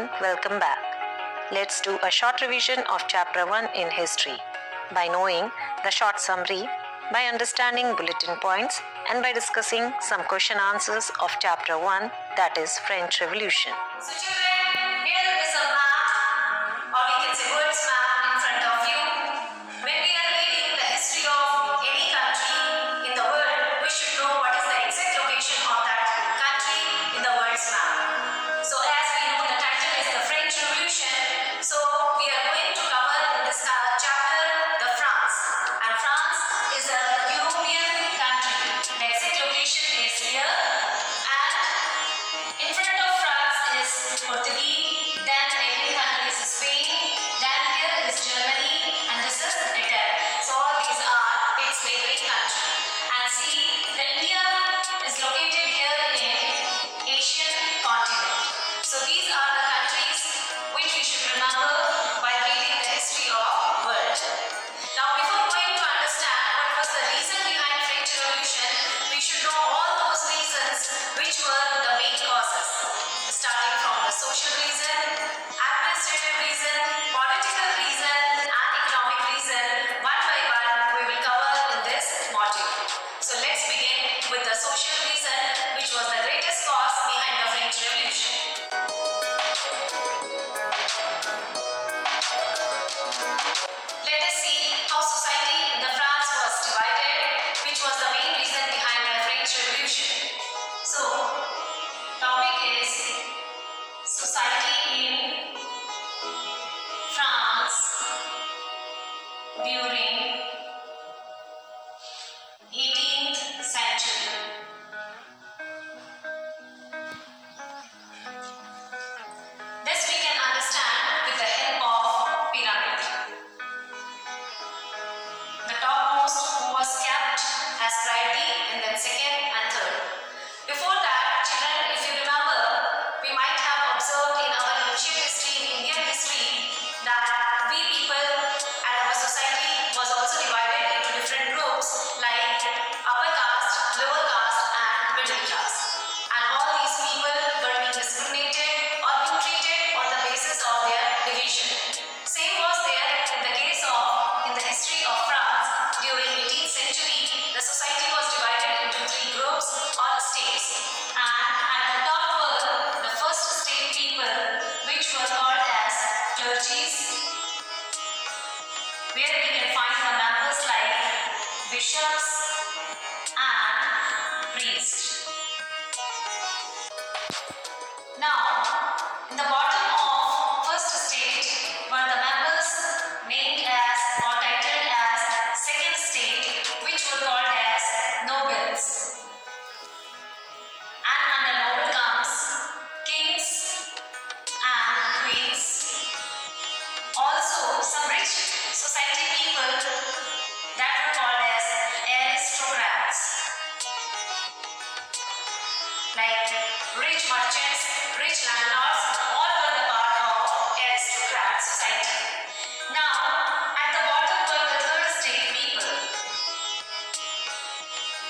everyone, welcome back. Let's do a short revision of Chapter 1 in History by knowing the short summary, by understanding bulletin points, and by discussing some question answers of Chapter 1, that is French Revolution. So children, here is a map, or we can say words map in front of you. When we are reading the history of any country in the world, we should know what is the exact location of that country in the world's map. So as we know, the title is the French Revolution. So we are going to cover in this chapter the France. And France is a European country. The exact location is here. And in front of France is Portugal, then neighboring country is Spain, then here is Germany, and this is Italy. So all these are its neighboring country. And see, the India is located here in Asian continent. So these are the countries which we should remember while reading the history of world. Now before going to understand what was the reason behind French Revolution, we should know all those reasons which were the main causes. Starting from the social reason, administrative reason, political reason, and economic reason, one by one we will cover in this module. So let's begin with the social reason, which was the greatest cause behind the French Revolution. Let us see how society in the France was divided, which was the main reason behind the French Revolution. So, topic is society in France during 18th century. This we can understand with the help of pyramid. The topmost who was kept as priority, and then second and third. Before that, children, if you remember, we might have observed in our ancient history, in Indian history, that we people and our society was also divided into different groups like upper caste, lower caste, and middle class. And all these people were being discriminated or being treated on the basis of their division. Same was there in the case of, in the history of France during 18th century, the society was divided into three groups or states. And at the top were the first state people, which were called as clergies, where we can find the members like bishops and priests. Now, in the bottom of first state were the members named as or titled as second state, which were called as nobles. And under noble comes kings and queens. Also, some rich society people that were called as aristocrats, like rich merchants, rich landlords, all were the part of aristocrat society. Now, at the bottom were the third state people,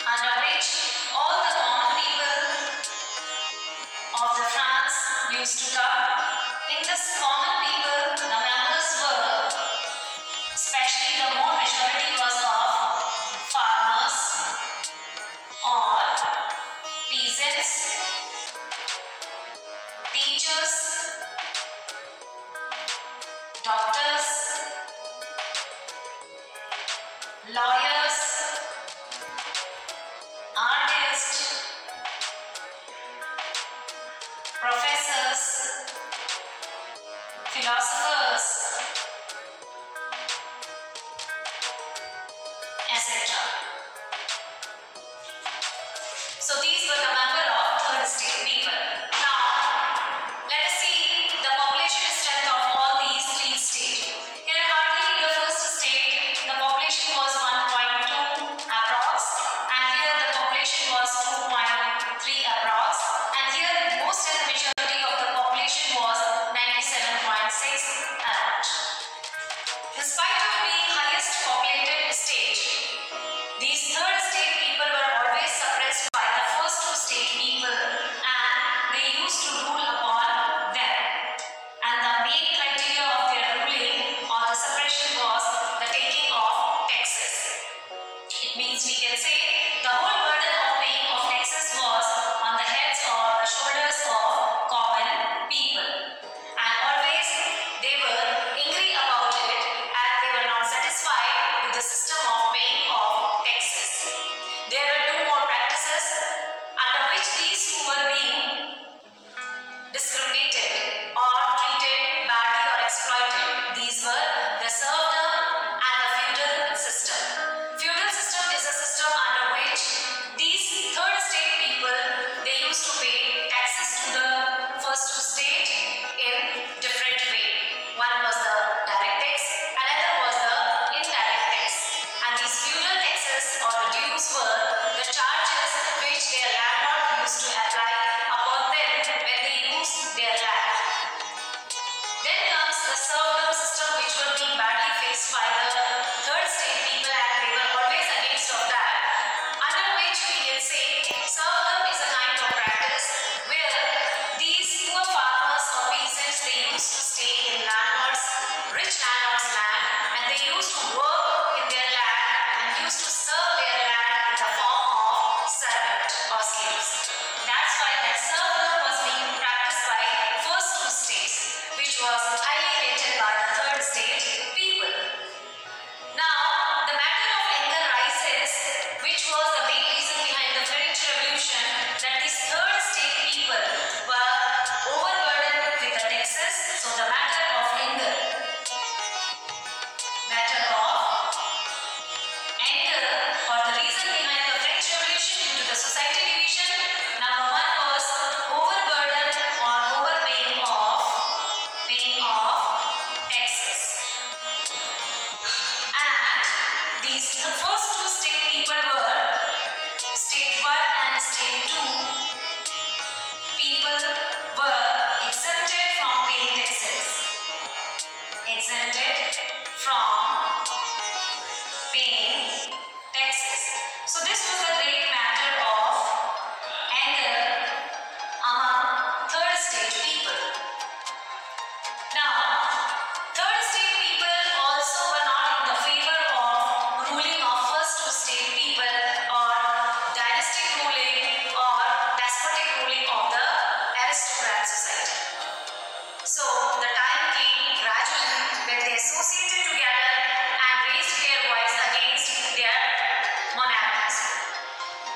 under which all the common people of the France used to come. In this common people, the members were, especially the more majority was of farmers or peasants, teachers, doctors, lawyers, artists, professors, philosophers, etc. So these were the member of third state people. Now, let us see the population strength of all these three states. Here hardly in the first state, the population was 1.2 approx, and here the population was 2.3 approx, and here most and the majority of the population was 97.6 around. In spite of being highest populated state, these third state people were always suppressed by the first two state people, and they used to rule upon them. landlord's land, and they used to work in their land and used to serve their land in the form of servant or slaves. That's why that serfdom was being practiced by first two states, which was highly hated by the third state people. Now, the matter of anger rises, which was the main reason behind the French Revolution, that these third state people were overburdened with the taxes. So the matter of anger, or the reason behind the French Revolution due to the society division, number one was overburden or overpaying of taxes. And these first two state people were state 1 and state 2. People were exempted from paying taxes. Exempted from paying taxes. So this was a great matter of anger among third state people. Now, third state people also were not in the favor of ruling of first two state people or dynastic ruling or despotic ruling of the aristocrat society. So the time came gradually when they associated together and raised their voice against their monarchies.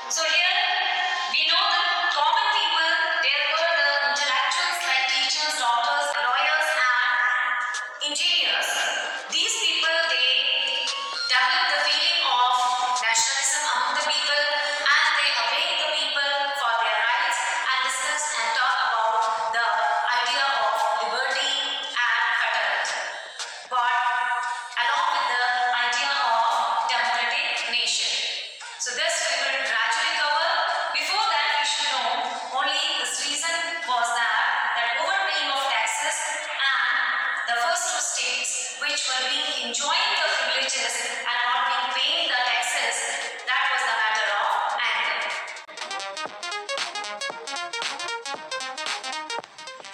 So here we know the common people, there were the intellectuals like teachers, doctors, lawyers and engineers. These people, they developed the feeling of nationalism among the people, and they awake the people for their rights and discuss and talk about the idea of liberty and fraternity, but along with the idea of democratic nation. So this we will gradually cover. Before that, we should know only this reason was that overpaying of taxes and the first two states which were being enjoying the privileges and not being paying the taxes, that was the matter of anger.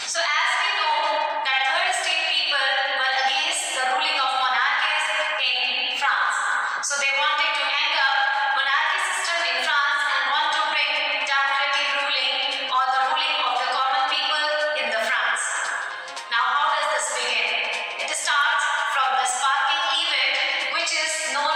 So as we know that third state people were against the ruling of monarchies in France. So they wanted to hang up monarchy system in France and want to bring democratic ruling or the ruling of the common people in the France. Now how does this begin? It starts from the sparking event which is known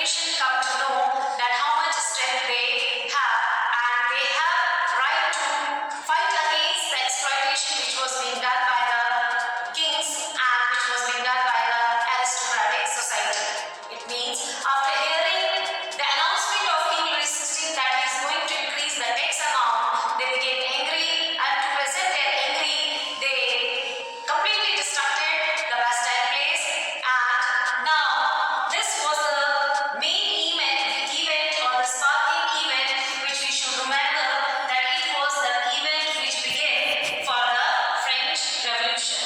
revolution come to know that how much strength they have, and they have right to fight against the exploitation which was being done by the kings and which was being done by the aristocratic society. It means after hearing the announcement of King Louis XVI that he is going to increase the tax amount, they became angry, and to present their angry, they completely destructed the Bastille Place. And now this was the main event or the sparking event which we should remember, that it was the event which began for the French Revolution.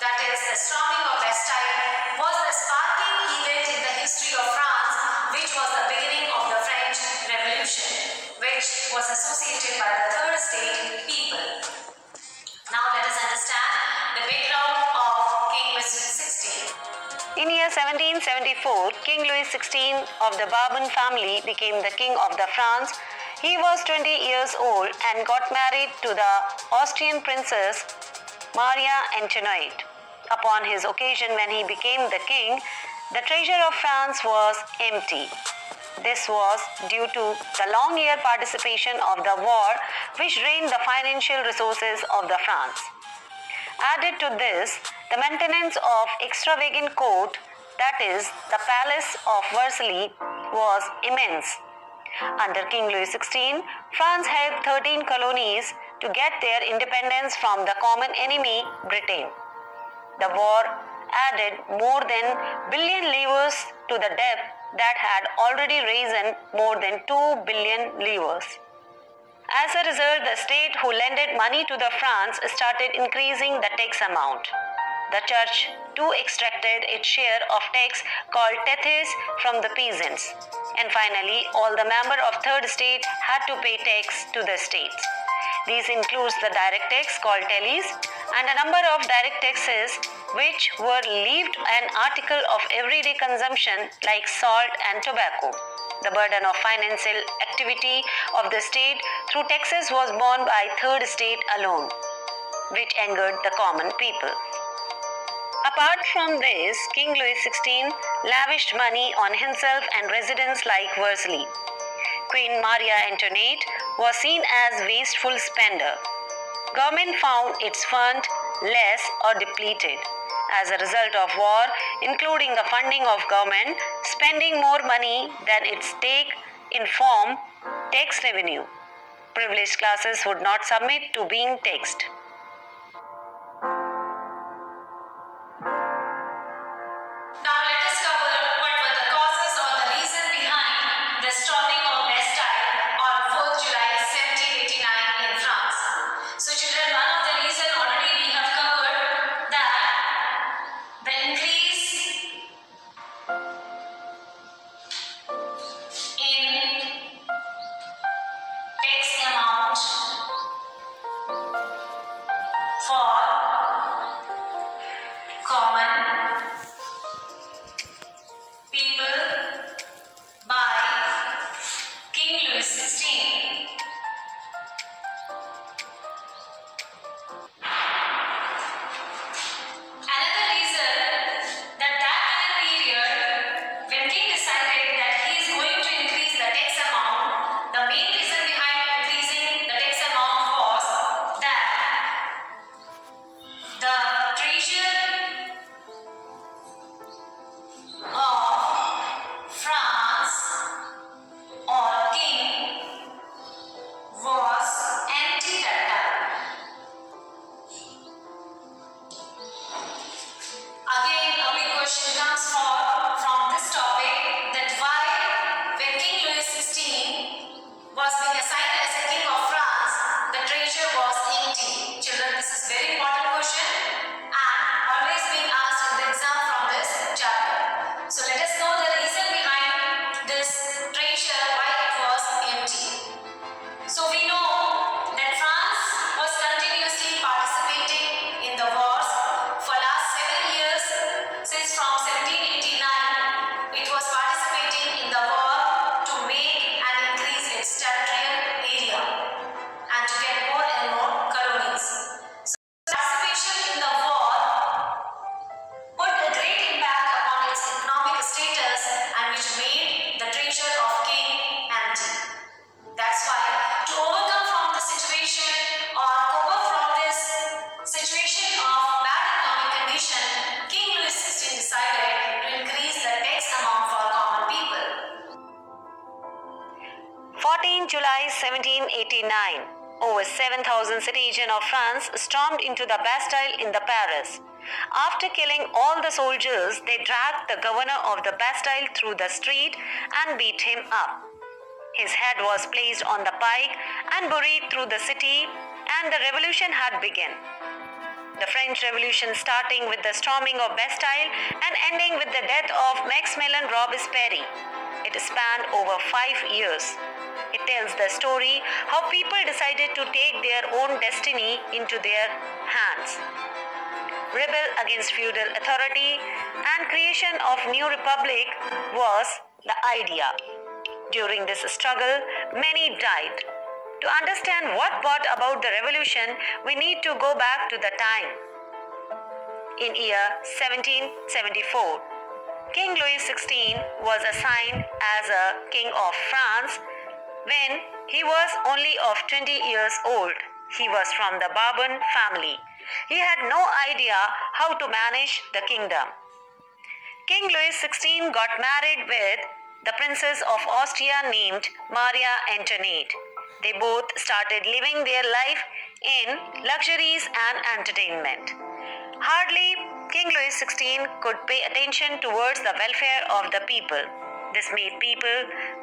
That is, the storming of Bastille was the sparking event in the history of France, which was the beginning of the French Revolution, which was associated by the Third Estate people. Now let us understand the background of King Louis XVI. In year 1774, King Louis XVI of the Bourbon family became the king of the France. He was 20 years old and got married to the Austrian princess Maria Antoinette. Upon his occasion when he became the king, the treasure of France was empty. This was due to the long year participation of the war which drained the financial resources of the France. Added to this, the maintenance of extravagant court, that is, the palace of Versailles, was immense. Under King Louis XVI, France had 13 colonies to get their independence from the common enemy, Britain. The war added more than billion livres to the debt that had already risen more than 2 billion livres. As a result, the state who lended money to the France started increasing the tax amount. The church too extracted its share of tax called tithes from the peasants. And finally, all the members of Third Estate had to pay tax to the state. These includes the direct tax called tallies and a number of direct taxes which were levied an article of everyday consumption like salt and tobacco. The burden of financial activity of the state through taxes was borne by Third Estate alone, which angered the common people. Apart from this, King Louis XVI lavished money on himself and residents like Versailles. Queen Maria Antoinette was seen as wasteful spender. Government found its fund less or depleted. As a result of war, including the funding of government, spending more money than its take in form tax revenue. Privileged classes would not submit to being taxed. Now let us cover what were the causes or the reason behind the storming of Bastille on 4th July 1789 in France. So children, one of the reasons already we have covered, that the increase in tax amount 14 July 1789, over 7,000 citizens of France stormed into the Bastille in the Paris. After killing all the soldiers, they dragged the governor of the Bastille through the street and beat him up. His head was placed on the pike and buried through the city, and the revolution had begun. The French Revolution, starting with the storming of Bastille and ending with the death of Maximilien Robespierre. It spanned over 5 years. It tells the story how people decided to take their own destiny into their hands. Rebel against feudal authority and creation of new republic was the idea. During this struggle, many died. To understand what brought about the revolution, we need to go back to the time. In year 1774, King Louis XVI was assigned as a king of France when he was only of 20 years old. He was from the Bourbon family. He had no idea how to manage the kingdom. King Louis XVI got married with the Princess of Austria named Maria Antoinette. They both started living their life in luxuries and entertainment. Hardly King Louis XVI could pay attention towards the welfare of the people. This made people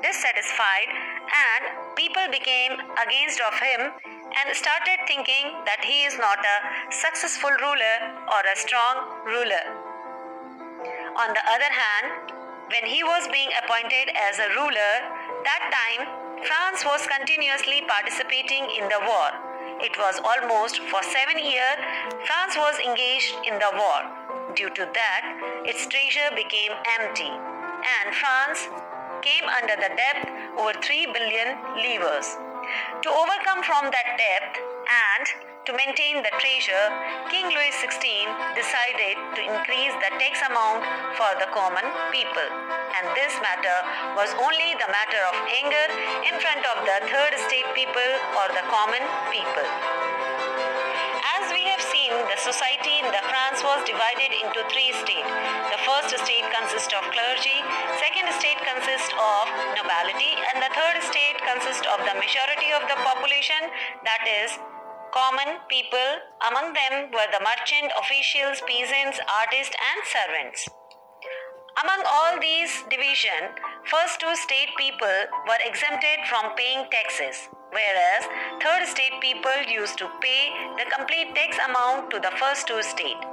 dissatisfied, and people became against of him and started thinking that he is not a successful ruler or a strong ruler. On the other hand, when he was being appointed as a ruler, that time France was continuously participating in the war. It was almost for 7 years France was engaged in the war. Due to that, its treasure became empty, and France came under the debt over 3 billion livres. To overcome from that debt and to maintain the treasure, King Louis XVI decided to increase the tax amount for the common people. And this matter was only the matter of anger in front of the third estate people or the common people. As we have seen, the society in the France was divided into 3 states. The first state consists of clergy, second state consists of nobility, and the third state consists of the majority of the population, that is, common people. Among them were the merchant, officials, peasants, artists, and servants. Among all these divisions, first 2 state people were exempted from paying taxes, whereas third state people used to pay the complete tax amount to the first 2 states.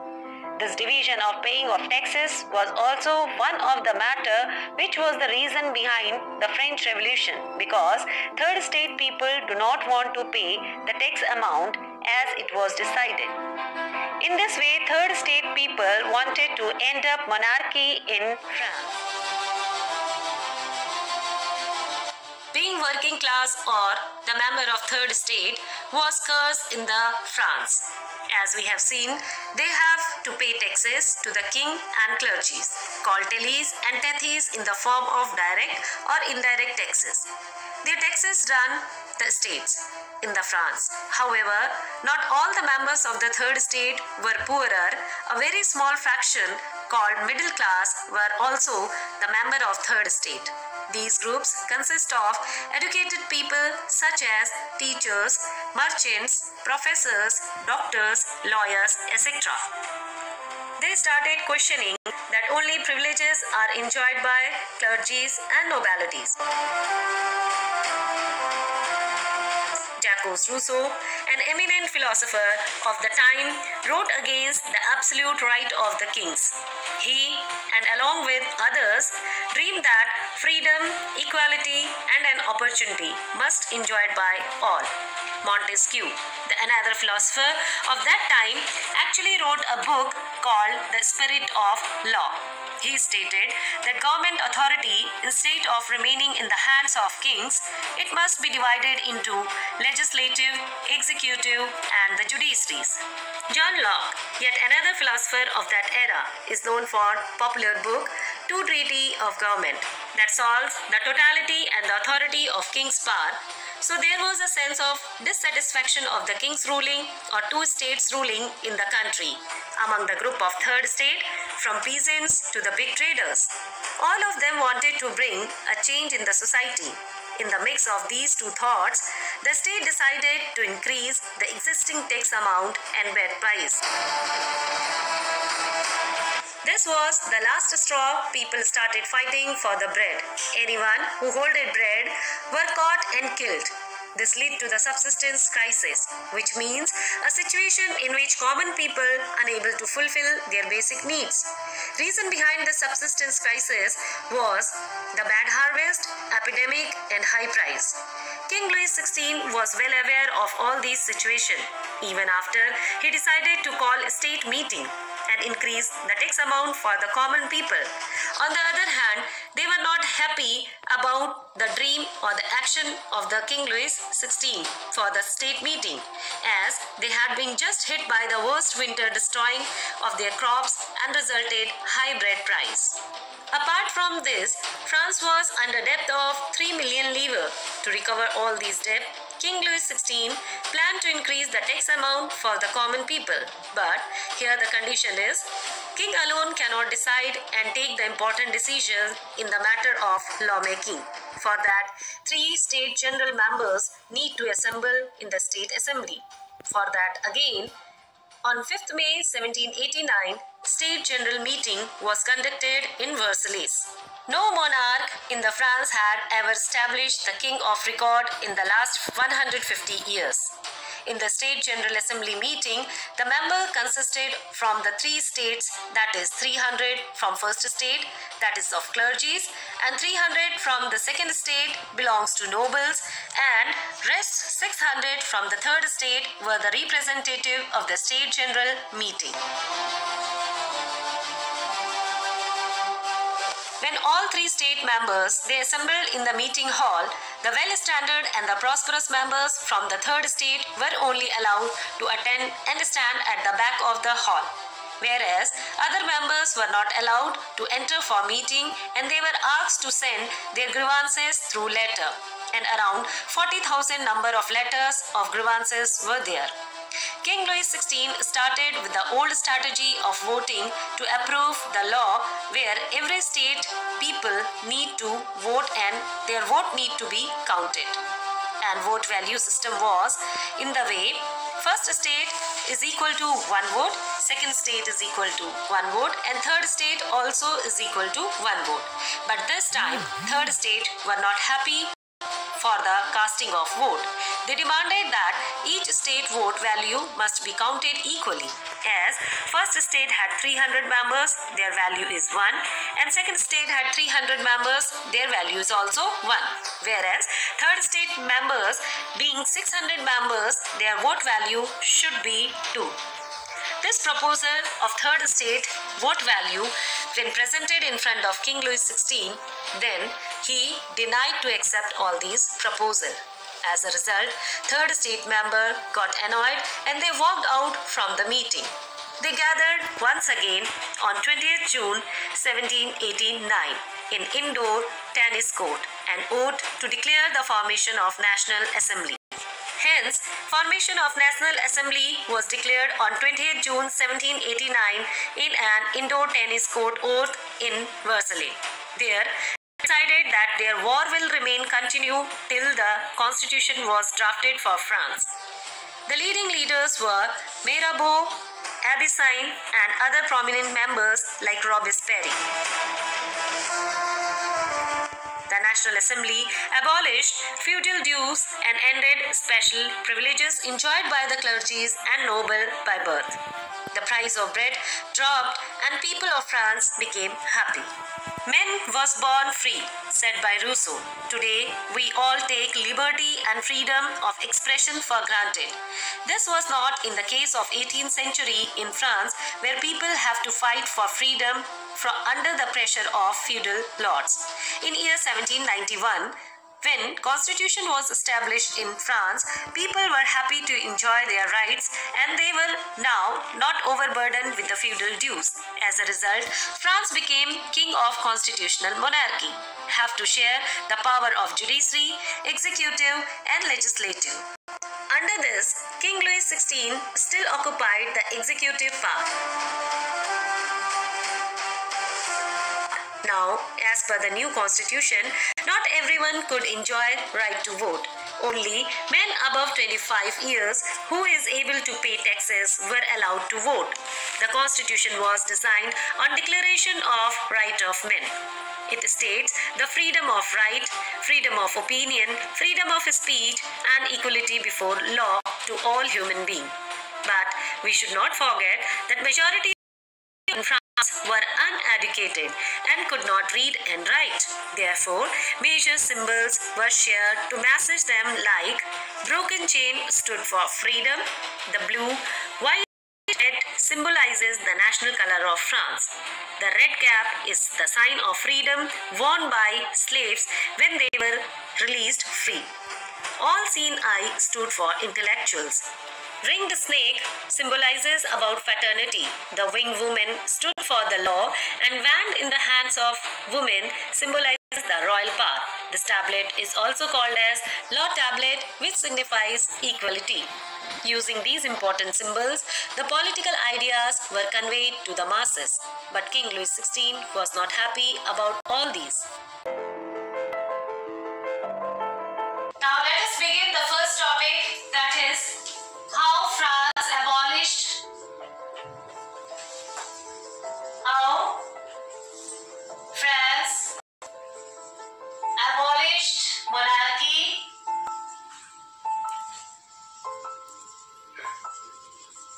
This division of paying of taxes was also one of the matter which was the reason behind the French Revolution, because third state people do not want to pay the tax amount as it was decided. In this way, third state people wanted to end up monarchy in France. Being working class or the member of third state was cursed in the France. As we have seen, they have to pay taxes to the king and clergies, called telies and tethys in the form of direct or indirect taxes. Their taxes run the states in the France. However, not all the members of the third state were poorer. A very small fraction called middle class were also the member of third state. These groups consist of educated people such as teachers, merchants, professors, doctors, lawyers, etc. They started questioning that only privileges are enjoyed by clergies and nobilities. Jacques Rousseau, an eminent philosopher of the time, wrote against the absolute right of the kings. He, and along with others, dreamed that freedom, equality, and an opportunity must be enjoyed by all. Montesquieu, another philosopher of that time, actually wrote a book called The Spirit of Law. He stated that government authority, instead of remaining in the hands of kings, it must be divided into legislative, executive, and the judiciaries. John Locke, yet another philosopher of that era, is known for popular book Two Treaty of Government that solves the totality and the authority of king's power. So there was a sense of dissatisfaction of the king's ruling or 2 states ruling in the country among the group of third state, from peasants to the big traders. All of them wanted to bring a change in the society. In the mix of these two thoughts, the state decided to increase the existing tax amount and bread price. This was the last straw. People started fighting for the bread. Anyone who holded bread were caught and killed. This led to the subsistence crisis, which means a situation in which common people unable to fulfill their basic needs. Reason behind the subsistence crisis was the bad harvest, epidemic, and high price. King Louis XVI was well aware of all these situations. Even after he decided to call a state meeting and increase the tax amount for the common people. On the other hand, they were not happy about the dream or the action of the King Louis XVI for the state meeting, as they had been just hit by the worst winter destroying of their crops and resulted high bread price. Apart from this, France was under debt of 3 million livres. To recover all these debts, King Louis XVI planned to increase the tax amount for the common people. But here the condition is, King alone cannot decide and take the important decisions in the matter of lawmaking. For that, 3 state general members need to assemble in the state assembly. For that again, on 5th May 1789, State General Meeting was conducted in Versailles. No monarch in the France had ever established the king of record in the last 150 years. In the State General Assembly meeting, the member consisted from the 3 states, that is 300 from first state, that is of clergies, and 300 from the second state belongs to nobles, and rest 600 from the third state were the representative of the State General Meeting. When all 3 state members, they assembled in the meeting hall, the well-standard and the prosperous members from the third state were only allowed to attend and stand at the back of the hall, whereas other members were not allowed to enter for meeting, and they were asked to send their grievances through letter, and around 40,000 number of letters of grievances were there. King Louis XVI started with the old strategy of voting to approve the law where every state people need to vote and their vote need to be counted. And vote value system was in the way, first state is equal to 1 vote, second state is equal to 1 vote, and third state also is equal to 1 vote. But this time, third state were not happy for the casting of vote. They demanded that each state vote value must be counted equally. As first state had 300 members, their value is 1, and second state had 300 members, their value is also 1. Whereas third state members being 600 members, their vote value should be 2. This proposal of third state vote value, when presented in front of King Louis XVI, then he denied to accept all these proposals. As a result, third state member got annoyed and they walked out from the meeting. They gathered once again on 20th June 1789 in indoor tennis court and oath to declare the formation of National Assembly. Hence, formation of National Assembly was declared on 20th June 1789 in an indoor tennis court oath in Versailles. There, decided that their war will remain continue till the constitution was drafted for France. The leading leaders were Mirabeau, Abyssine, and other prominent members like Robespierre. The National Assembly abolished feudal dues and ended special privileges enjoyed by the clergies and noble by birth. The price of bread dropped and people of France became happy. Man was born free, said by Rousseau. Today, we all take liberty and freedom of expression for granted. This was not in the case of 18th century in France, where people have to fight for freedom from under the pressure of feudal lords. In year 1791, when constitution was established in France, people were happy to enjoy their rights and they were now not overburdened with the feudal dues. As a result, France became king of constitutional monarchy, have to share the power of judiciary, executive and legislative. Under this, King Louis XVI still occupied the executive power. Now, as per the new constitution, not everyone everyone could enjoy right to vote. Only men above 25 years who is able to pay taxes were allowed to vote. The constitution was designed on Declaration of Right of Men. It states the freedom of right, freedom of opinion, freedom of speech and equality before law to all human beings. But we should not forget that majority in France were uneducated and could not read and write. Therefore, major symbols were shared to message them like broken chain stood for freedom, the blue, white, red symbolizes the national color of France. The red cap is the sign of freedom worn by slaves when they were released free. All seen eye stood for intellectuals. Ringed snake symbolizes about fraternity. The winged woman stood for the law and wand in the hands of women symbolizes the royal power. This tablet is also called as law tablet, which signifies equality. Using these important symbols, the political ideas were conveyed to the masses. But King Louis XVI was not happy about all these. Now let us begin the first topic, that is how France abolished monarchy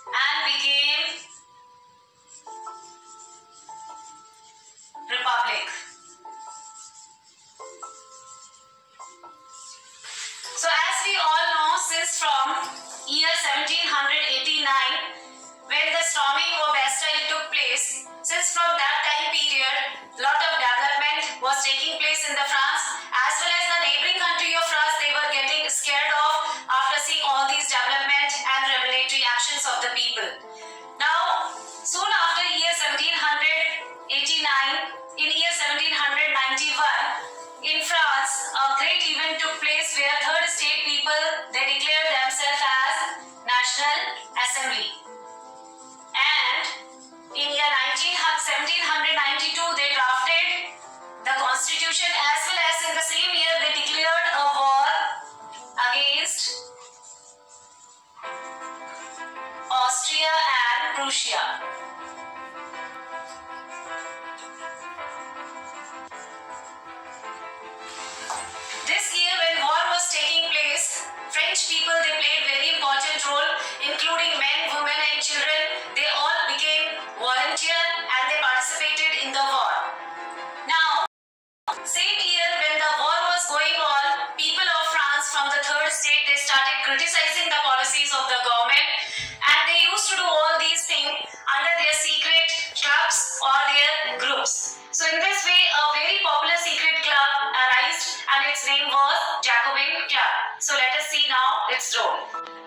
and became republic. So as we all know, since from year 1789, when the storming of Bastille took place, since from that time period, lot of development was taking place in the France, as well as the neighboring country of France, they were getting scared of after seeing all these development and revelatory actions of the people. Now, soon after year 1789, in year 1791, in France, a great event took place where third state people, they declared themselves as National Assembly. And in year 1792, they drafted the constitution, as well as in the same year they declared a war against Austria and Prussia. This year when war was taking place, French people, they played very important role, including men, women and children. They all became volunteer and they participated in the war. Now, same year when the war was going on, people of France from the third state, they started criticizing the policies of the government, and they used to do all these things under their secret clubs or their groups. So in this way, a very popular secret club arose and its name was Jacobin Club. So let us see now its role.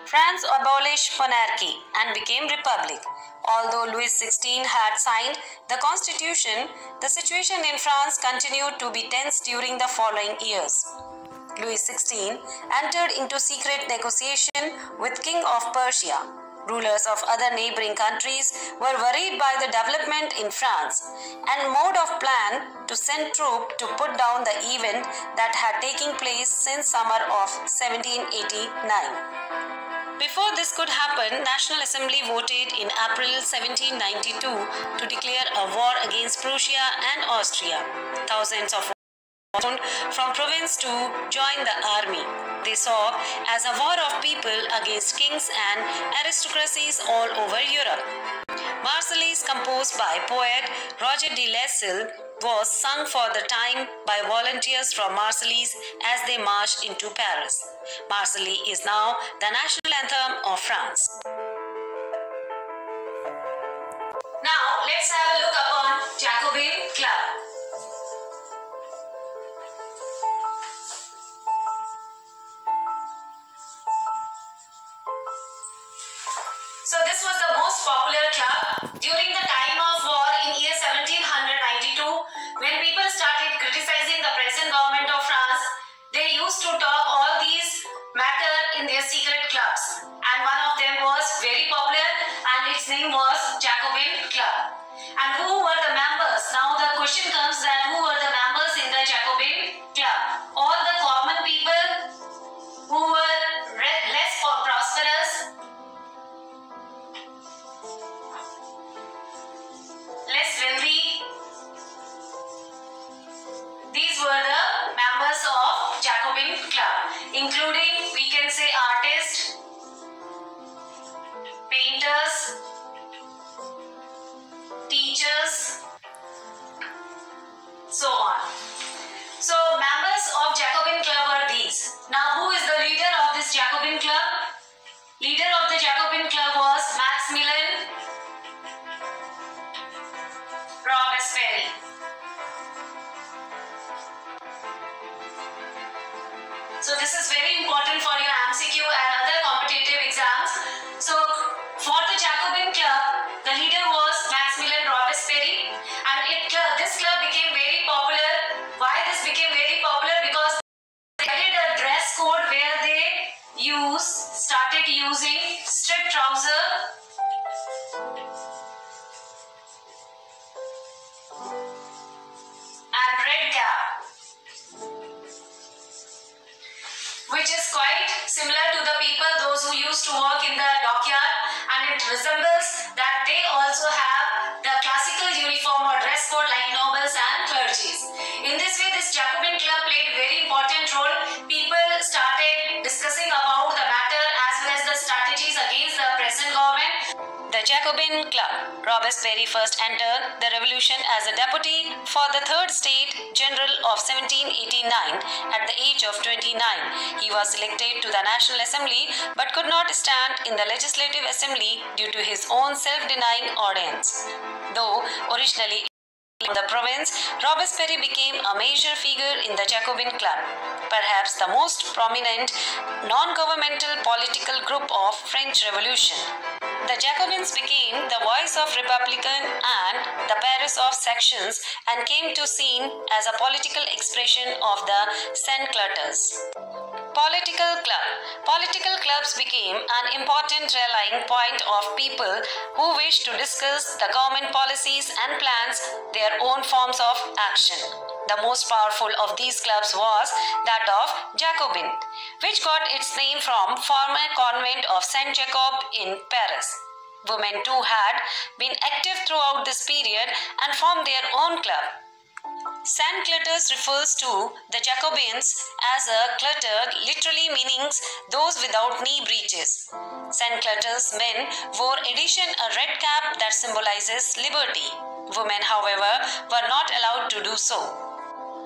France abolished monarchy and became republic. Although Louis XVI had signed the constitution, the situation in France continued to be tense during the following years. Louis XVI entered into secret negotiation with King of Persia. Rulers of other neighboring countries were worried by the development in France and mode of plan to send troops to put down the event that had taken place since summer of 1789. Before this could happen, National Assembly voted in April 1792 to declare a war against Prussia and Austria. Thousands of from province to join the army. They saw as a war of people against kings and aristocracies all over Europe. Marseillaise, composed by poet Roger de Laissalle, was sung for the time by volunteers from Marseilles as they marched into Paris. Marseillaise is now the national anthem of France. Now let's have a look upon Jacobin Club. So this was the most popular club during the time of war in year 1792, when people started criticizing the present government of France. They used to talk all these matter in their secret clubs, and one of them was very popular and its name was Jacobin Club. And who were the members? Now the question comes that who were the members in the Jacobin Club? All the Jacobin Club, including, we can say, artists, painters, teachers, so on. So members of Jacobin Club are these. Now who is the leader of this Jacobin Club? Leader of the Jacobin Club was Maximilian Robespierre. So this is very important for your MCQ and other competitive exams. So for the Jacobin Club, the leader was Maximilian Robespierre, and this club became very popular. Why this became very popular? Because they added a dress code where they started using strip trouser and red cap, which is quite similar to the people, those who used to work in the dockyard, and it resembles that they also have the classical uniform or dress code like nobles and clergies. In this way, this Jacobin Club played a very important role. People started discussing about the matter as well as the strategies against the present government. The Jacobin Club. Robespierre first entered the revolution as a deputy for the Third State General of 1789 at the age of 29. He was elected to the National Assembly but could not stand in the Legislative Assembly due to his own self-denying audience. Though originally in the province, Robespierre became a major figure in the Jacobin Club, perhaps the most prominent non-governmental political group of French Revolution. The Jacobins became the voice of Republican and the Paris of sections and came to seen as a political expression of the Sans-Culottes. Political club. Political clubs became an important rallying point of people who wished to discuss the government policies and plans their own forms of action. The most powerful of these clubs was that of Jacobin, which got its name from former convent of Saint Jacob in Paris. Women too had been active throughout this period and formed their own club. Sans-Culottes refers to the Jacobins as a clutter, literally meaning those without knee breeches. Sans-Culottes men wore addition a red cap that symbolizes liberty. Women, however, were not allowed to do so.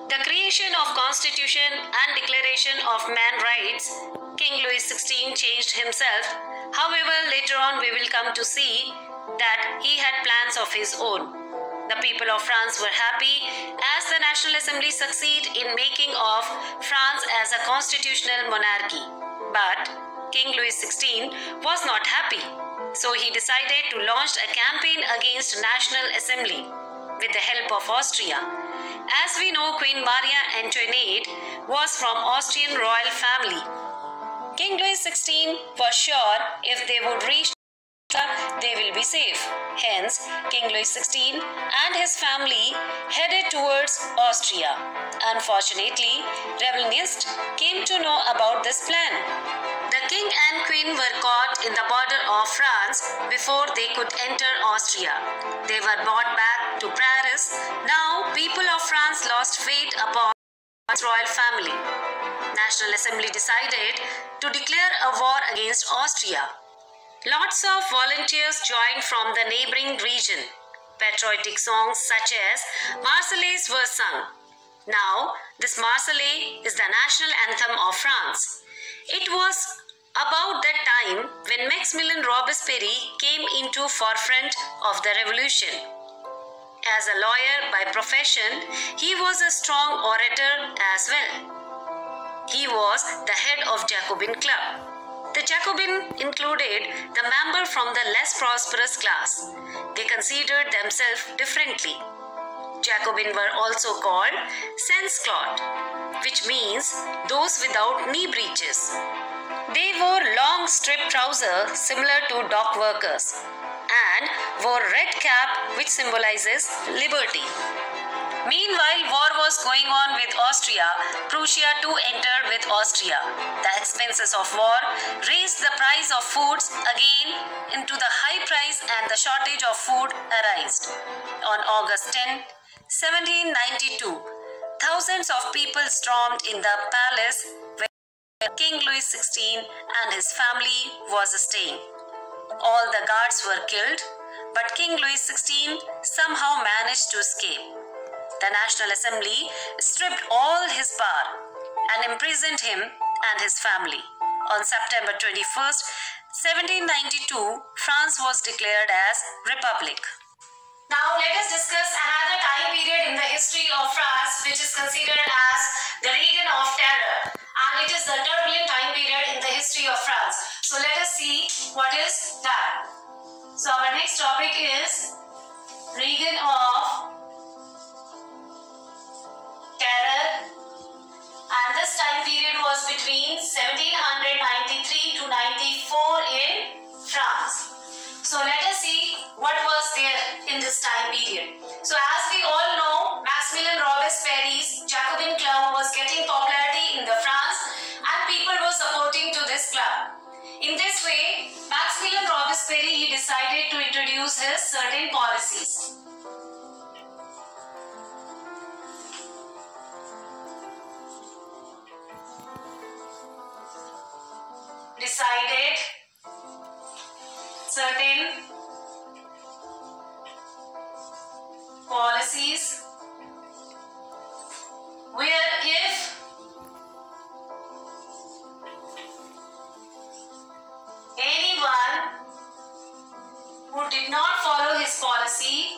The creation of Constitution and Declaration of Man Rights, King Louis XVI changed himself. However, later on we will come to see that he had plans of his own. The people of France were happy as the National Assembly succeeded in making of France as a constitutional monarchy. But King Louis XVI was not happy, so he decided to launch a campaign against National Assembly with the help of Austria. As we know, Queen Maria Antoinette was from Austrian royal family. King Louis XVI was sure if they would reach they will be safe. Hence, King Louis XVI and his family headed towards Austria. Unfortunately, rebellionists came to know about this plan. The king and queen were caught in the border of France before they could enter Austria. They were brought back to Paris. Now, people of France lost faith upon its royal family. National Assembly decided to declare a war against Austria. Lots of volunteers joined from the neighboring region. Patriotic songs such as Marseillaise were sung. Now, this Marseillaise is the national anthem of France. It was about that time when Maximilian Robespierre came into forefront of the revolution. As a lawyer by profession, he was a strong orator as well. He was the head of Jacobin Club. The Jacobin included the members from the less prosperous class. They considered themselves differently. Jacobin were also called sans-culottes, which means those without knee breeches. They wore long strip trousers similar to dock workers and wore red cap which symbolizes liberty. Meanwhile, war was going on with Austria. Prussia too entered with Austria. The expenses of war raised the price of foods again into the high price and the shortage of food arose. On August 10, 1792, Thousands of people stormed in the palace where King Louis XVI and his family was staying. All the guards were killed, but King Louis XVI somehow managed to escape. The National Assembly stripped all his power and imprisoned him and his family. On September 21st, 1792, France was declared as Republic. Now let us discuss another time period in the history of France which is considered as the Reign of Terror, and it is the turbulent time period in the history of France. So let us see what is that. So our next topic is Reign of Terror, and this time period was between 1793 to 94 in France. So let us see what was there in this time period. So as we all know, Maximilien Robespierre's Jacobin Club was getting popularity in the France and people were supporting to this club. In this way, Maximilien Robespierre he decided to introduce his certain policies. Decided certain policies where if anyone who did not follow his policy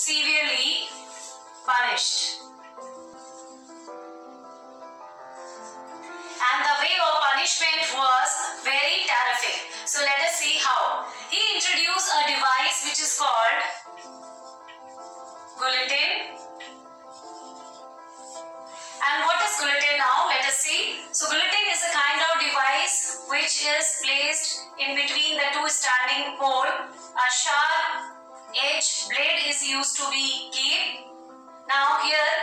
severely punished. And the way of punishment was very terrific. So let us see how. He introduced a device which is called guillotine. And what is guillotine now? Let us see. So guillotine is a kind of device which is placed in between the two standing poles. A sharp edge blade is used to be kept. Now here,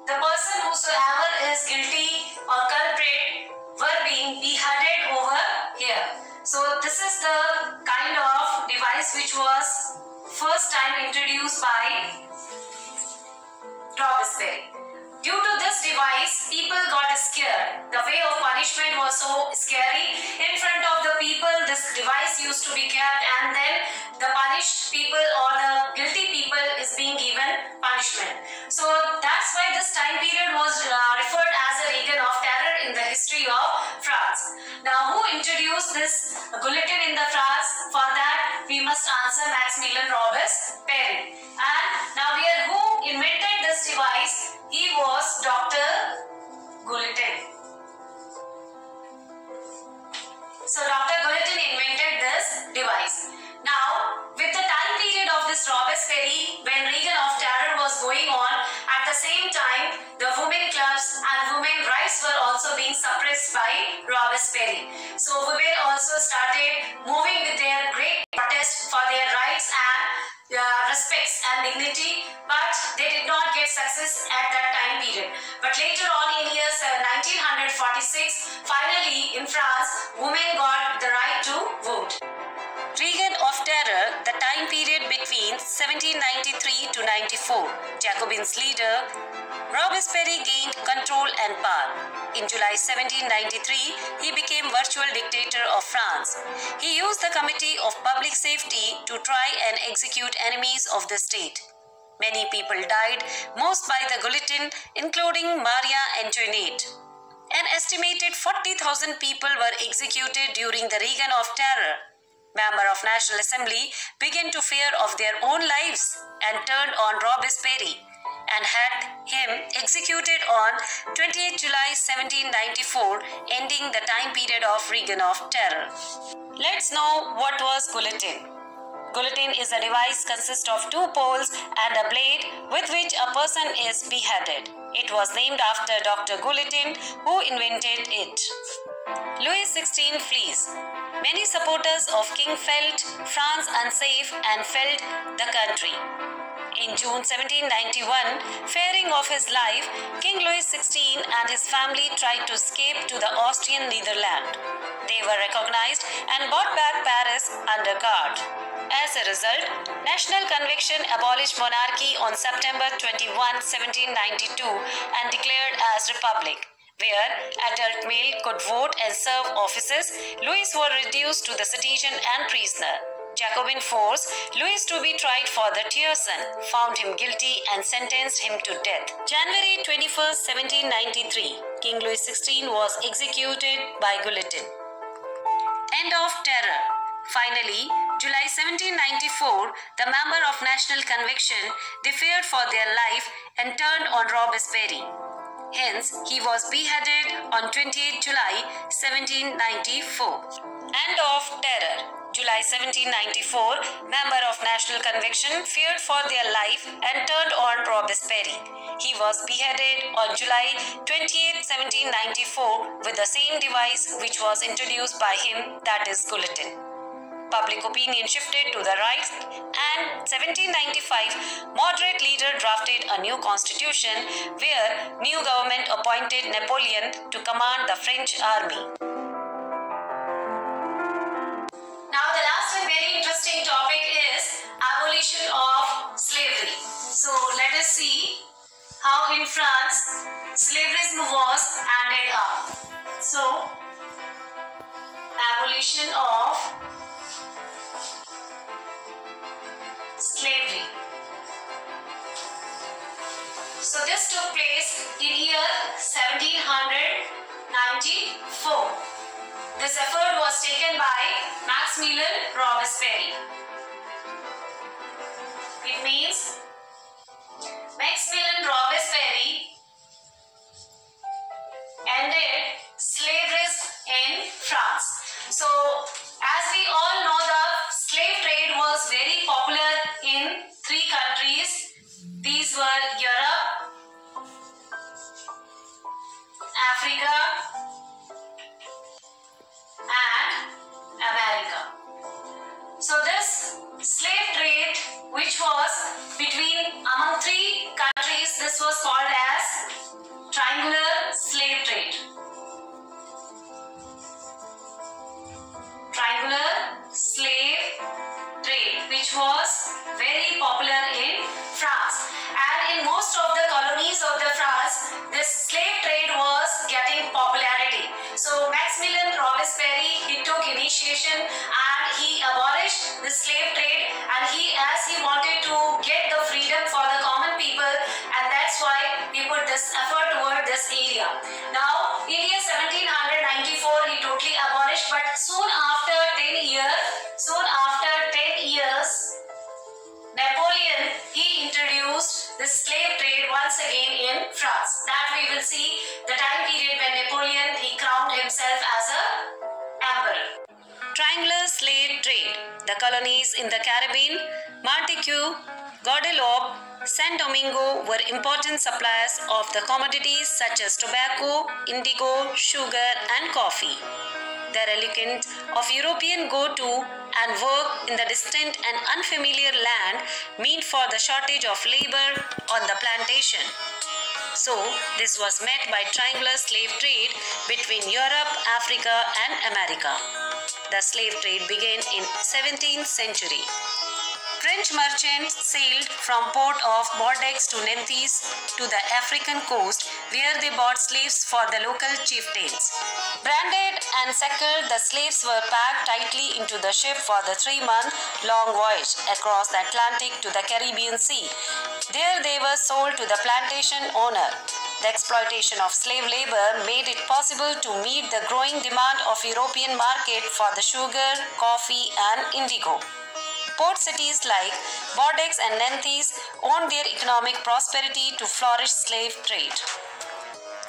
the person whosoever is guilty or culprit were being beheaded over here. So this is the kind of device which was first time introduced by Robespierre. Due to this device, people got scared. The way of punishment was so scary. In front of the people, this device used to be kept, and then the punished people or the guilty people is being given punishment. So that's why this time period was referred as a Reign of Terror in the history of France. Now, who introduced this guillotine in the France? For that, we must answer Maximilien Robespierre. And now here, who invented this device? He was Dr. Guillotine. So Dr. Guillotine invented this device. Now, with the time period of this Robespierre, when Reign of Terror was going on, at the same time, the women clubs and women rights were also being suppressed by Robespierre. So women also started moving with their great protest for their rights and respects and dignity, but they did not get success at that time period. But later on in years 1946, finally in France, women got the right to vote. Reign of Terror, the time period between 1793 to 94. Jacobins leader Robespierre gained control and power. In July 1793, he became virtual dictator of France. He used the Committee of Public Safety to try and execute enemies of the state. Many people died, most by the guillotine, including Maria Antoinette. An estimated 40,000 people were executed during the Reign of Terror. Members of National Assembly began to fear of their own lives and turned on Robespierre and had him executed on 28 July 1794, ending the time period of Reign of Terror. Let's know what was guillotine. Guillotine is a device consists of two poles and a blade with which a person is beheaded. It was named after Dr. Guillotine, who invented it. Louis XVI flees. Many supporters of King felt France unsafe and fled the country. In June 1791, fearing of his life, King Louis XVI and his family tried to escape to the Austrian Netherlands. They were recognized and brought back Paris under guard. As a result, National Convention abolished monarchy on September 21, 1792 and declared as republic. Where adult male could vote and serve offices, Louis was reduced to the citizen and prisoner. Jacobin forced Louis to be tried for the treason, found him guilty and sentenced him to death. January 21, 1793, King Louis XVI was executed by guillotine. End of terror. Finally, July 1794, the member of National Convention feared for their life and turned on Robespierre. Hence, he was beheaded on 28 July 1794. End of terror. July 1794, member of National Convention feared for their life and turned on Robespierre. He was beheaded on July 28, 1794 with the same device which was introduced by him, that is guillotine. Public opinion shifted to the right and 1795 moderate leader drafted a new constitution where new government appointed Napoleon to command the French army. Now the last and very interesting topic is abolition of slavery. So let us see how in France slavery was ended up. So abolition of slavery. So this took place in year 1794. This effort was taken by Maximilien Robespierre. It means Maximilien Robespierre ended slavery in France. So as we all know, the slave trade was very popular in three countries. These were Europe, Africa, and America. So this slave trade, which was among three countries, this was called as triangular slave trade. Triangular slave trade, which was very popular in France, and in most of the colonies of the France, this slave trade was getting popularity. So Maximilien Robespierre, he took initiation and he abolished the slave trade, and as he wanted to get the freedom for the common people, and that's why he put this effort toward this area. Now in year 1794 he totally abolished, but soon after 10 years Napoleon, he introduced the slave trade once again in France. That we will see the time period when Napoleon, he crowned himself as a emperor. Triangular slave trade. The colonies in the Caribbean, Martinique, Guadeloupe, Saint Domingo were important suppliers of the commodities such as tobacco, indigo, sugar and coffee. The reluctant of European go to and work in the distant and unfamiliar land meant for the shortage of labor on the plantation. So, this was met by triangular slave trade between Europe, Africa and America. The slave trade began in 17th century. French merchants sailed from port of Bordeaux to Nantes to the African coast, where they bought slaves for the local chieftains. Branded and shackled, the slaves were packed tightly into the ship for the 3-month-long voyage across the Atlantic to the Caribbean Sea. There they were sold to the plantation owner. The exploitation of slave labor made it possible to meet the growing demand of European market for the sugar, coffee and indigo. Port cities like Bordeaux and Nantes owed their economic prosperity to flourish slave trade.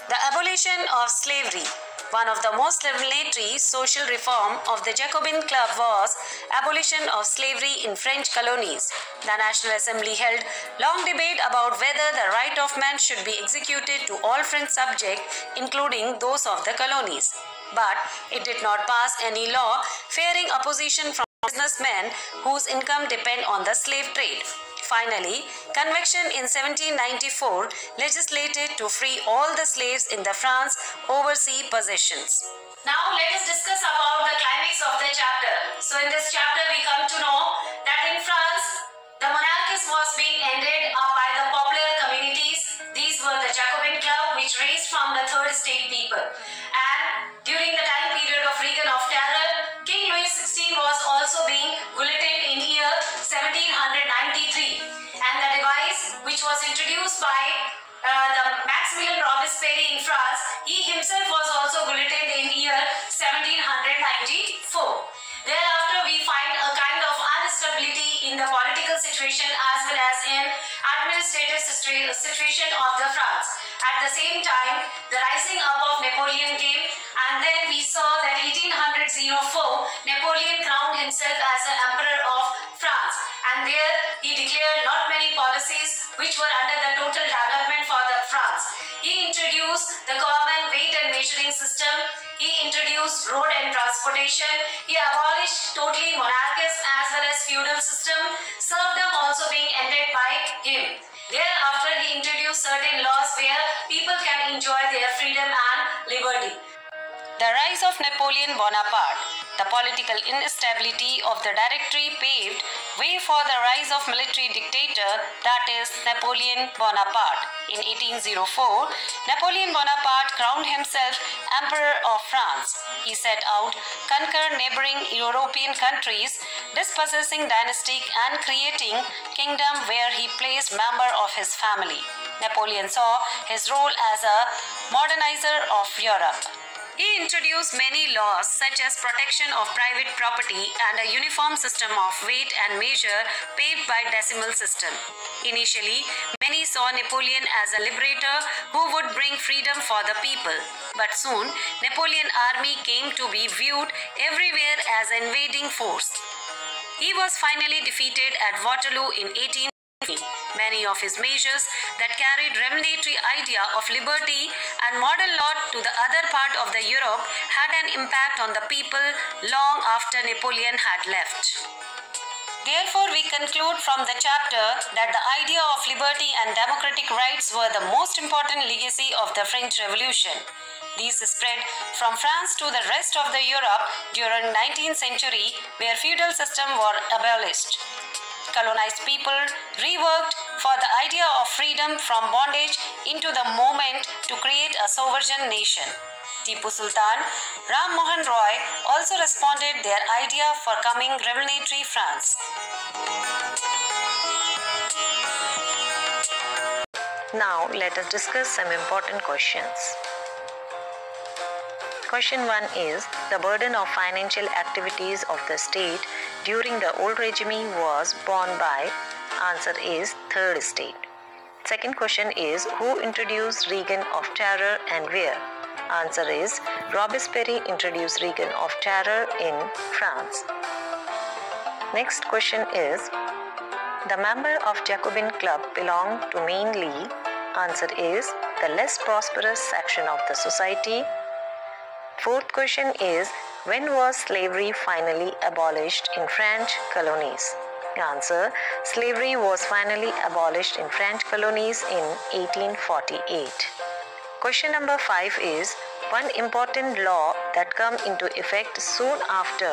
The abolition of slavery. One of the most revelatory social reform of the Jacobin Club was abolition of slavery in French colonies. The National Assembly held long debate about whether the right of man should be executed to all French subjects, including those of the colonies. But it did not pass any law, fearing opposition from businessmen whose income depend on the slave trade. Finally, Convention in 1794 legislated to free all the slaves in the France overseas possessions. Now let us discuss about the climax of the chapter. So in this chapter we come to know that in France the monarchism was being ended up by the popular communities. These were the Jacobin Club which raised from the third estate people. And during the time period of Reign of Terror, King Louis XVI was also being guillotined in year 1793. And the device which was introduced by the Maximilien Robespierre in France, he himself was also guillotined in year 1794. Thereafter, we find a kind of instability in the political situation as well as in administrative situation of the France. At the same time, the rising up of Napoleon came, and then we saw that 1804, Napoleon crowned himself as the Emperor of France, and there he declared not many policies which were under the total development for the France. He introduced the common weight and measuring system. He introduced road and transportation. He abolished totally monarchism as well as feudal system. Serfdom also being ended by him. Thereafter, he introduced certain laws where people can enjoy their freedom and liberty. The rise of Napoleon Bonaparte. The political instability of the Directory paved way for the rise of military dictator, that is Napoleon Bonaparte. In 1804, Napoleon Bonaparte crowned himself Emperor of France. He set out conquer neighboring European countries, dispossessing dynastic and creating kingdom where he placed member of his family. Napoleon saw his role as a modernizer of Europe. He introduced many laws such as protection of private property and a uniform system of weight and measure paved by decimal system. Initially, many saw Napoleon as a liberator who would bring freedom for the people. But soon, Napoleon army came to be viewed everywhere as an invading force. He was finally defeated at Waterloo in 18. Many of his measures that carried revolutionary idea of liberty and model law to the other part of the Europe had an impact on the people long after Napoleon had left. Therefore, we conclude from the chapter that the idea of liberty and democratic rights were the most important legacy of the French Revolution. These spread from France to the rest of the Europe during 19th century, where feudal system were abolished. Colonized people reworked for the idea of freedom from bondage into the movement to create a sovereign nation. Tipu Sultan, Ram Mohan Roy also responded their idea for coming revolutionary France. Now let us discuss some important questions. Question 1 is, the burden of financial activities of the state during the old regime was borne by? Answer is third estate. Second question is, who introduced Reign of Terror and where? Answer is, Robespierre introduced Reign of Terror in France. Next question is, the member of Jacobin Club belonged to mainly? Answer is, the less prosperous section of the society. Fourth question is, when was slavery finally abolished in French colonies? Answer, slavery was finally abolished in French colonies in 1848. Question number 5 is, one important law that came into effect soon after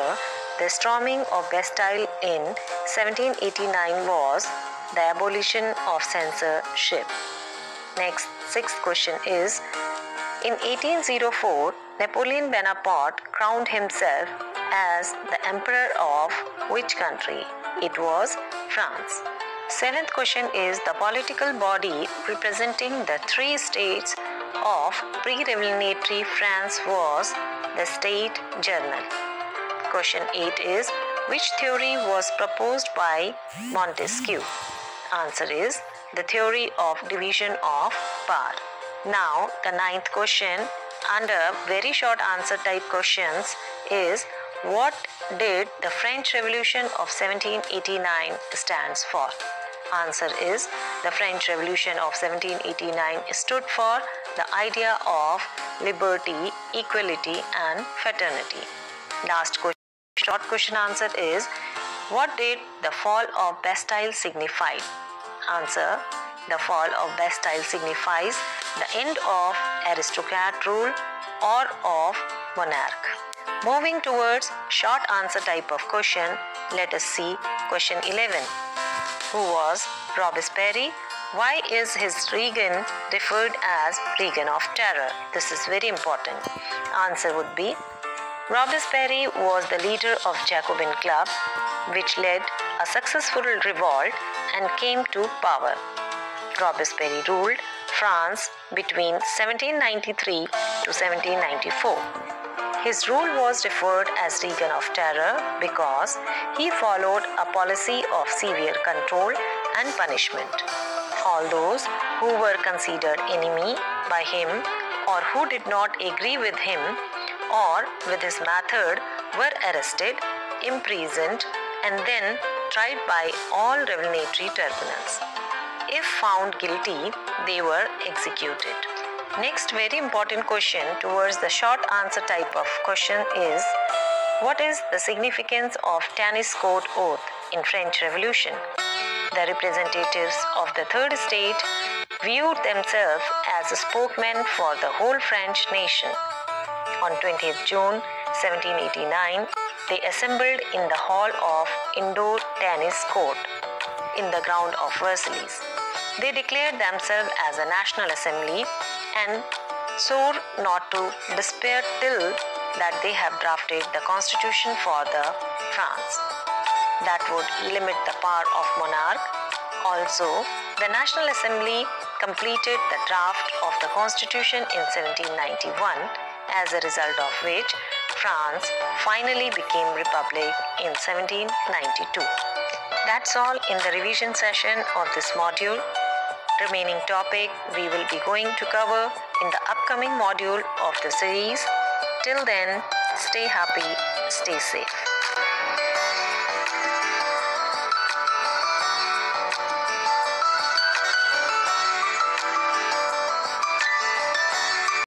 the storming of Bastille in 1789 was the abolition of censorship. Next, sixth question is, in 1804, Napoleon Bonaparte crowned himself as the Emperor of which country? It was France. Seventh question is, the political body representing the three states of pre-revolutionary France was the State Journal. Question 8 is, which theory was proposed by Montesquieu? Answer is, the theory of division of power. Now, the ninth question under very short answer type questions is, what did the French Revolution of 1789 stands for? Answer is, the French Revolution of 1789 stood for the idea of liberty, equality and fraternity. Last question, short question answer is, What did the fall of Bastille signify? Answer. The fall of Bastille signifies the end of aristocrat rule or of monarch. Moving towards short answer type of question, let us see question 11. Who was Robespierre? Why is his reign referred as reign of terror? This is very important. Answer would be Robespierre was the leader of Jacobin Club, which led a successful revolt and came to power. Robespierre ruled France between 1793 to 1794. His rule was referred as reign of terror because he followed a policy of severe control and punishment. All those who were considered enemy by him or who did not agree with him or with his method were arrested, imprisoned, and then tried by all revelatory tribunals. If found guilty, they were executed. Next very important question towards the short answer type of question is, what is the significance of tennis court oath in French Revolution? The representatives of the third estate viewed themselves as a spokesman for the whole French nation. On 20th June 1789, they assembled in the hall of indoor tennis court in the ground of Versailles. They declared themselves as a national assembly and swore not to despair till that they have drafted the constitution for the France. That would limit the power of monarch. Also, the National Assembly completed the draft of the constitution in 1791, as a result of which France finally became republic in 1792. That's all in the revision session of this module. Remaining topic we will be going to cover in the upcoming module of the series. Till then, stay happy, stay safe.